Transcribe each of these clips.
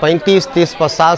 35-30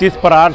30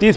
30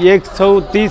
130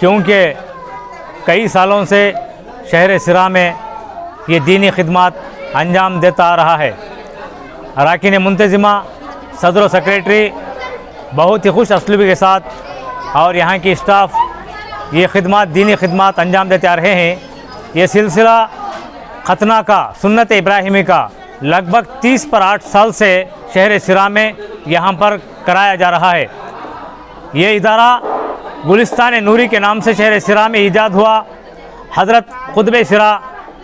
क्योंकि कई सालों से शहर सिरा में ये दीनी खिदमत अंजाम देता आ रहा है। अरकान मुंतज़िमा, सदर और सेक्रेटरी बहुत ही खुश असलूबी के साथ और यहाँ की स्टाफ ये खिदमत, दीनी खिदमत अंजाम देते आ रहे हैं। ये सिलसिला खतना का, सुन्नत इब्राहिमी का लगभग 30 पर 8 साल से शहर सिरा में यहाँ पर कराया जा रहा है। ये इदारा गुलिस्तान नूरी के नाम से शहर सिरा में ईजाद हुआ। हज़रत क़ुतब सिरा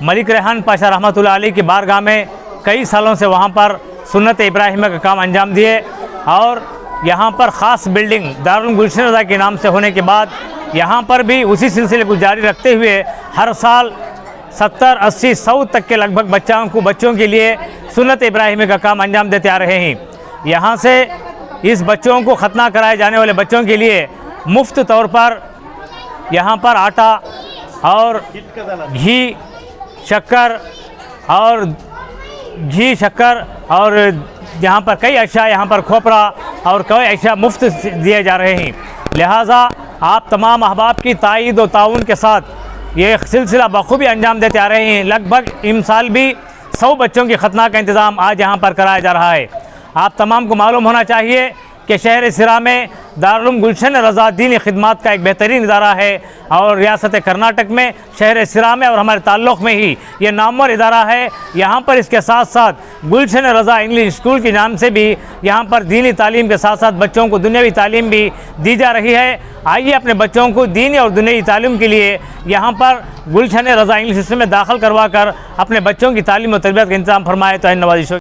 मलिक रेहान पाशा रहमतुल्लाह अलैह की बारगाह में कई सालों से वहाँ पर सुन्नत इब्राहिमी का काम अंजाम दिए और यहाँ पर ख़ास बिल्डिंग दारुल गुलशन रज़ा के नाम से होने के बाद यहाँ पर भी उसी सिलसिले को जारी रखते हुए हर साल 70, 80, 100 तक के लगभग बच्चों के लिए सुन्नत इब्राहिमी का काम अंजाम देते आ रहे हैं। यहाँ से इस बच्चों को खतना कराए जाने वाले बच्चों के लिए मुफ्त तौर पर यहाँ पर आटा और घी, शक्कर और यहाँ पर कई अशिया, यहाँ पर खोपरा और कई अशिया मुफ्त दिए जा रहे हैं। लिहाजा आप तमाम अहबाब की ताईद और ताउन के साथ ये सिलसिला बखूबी अंजाम देते आ रहे हैं। लगभग इमसाल भी 100 बच्चों की खतना का इंतज़ाम आज यहाँ पर कराया जा रहा है। आप तमाम को मालूम होना चाहिए कि शहर सिरा में दारुल गुलशन रज़ा दीनी खिदमत का एक बेहतरीन इदारा है और रियासत कर्नाटक में शहर सिरा में और हमारे ताल्लुक़ में ही ये नामवर इदारा है। यहाँ पर इसके साथ साथ गुलशन रज़ा इंग्लिश स्कूल के नाम से भी यहाँ पर दीनी तालीम के साथ साथ बच्चों को दुनियावी तालीम भी दी जा रही है। आइए अपने बच्चों को दीनी और दुनियावी तालीम के लिए यहाँ पर गुलशन रज़ा इंग्लिश स्कूल में दाखिल करवा कर अपने बच्चों की तालीम और तरबियत का इंतज़ाम फरमाए तो नवाज़िश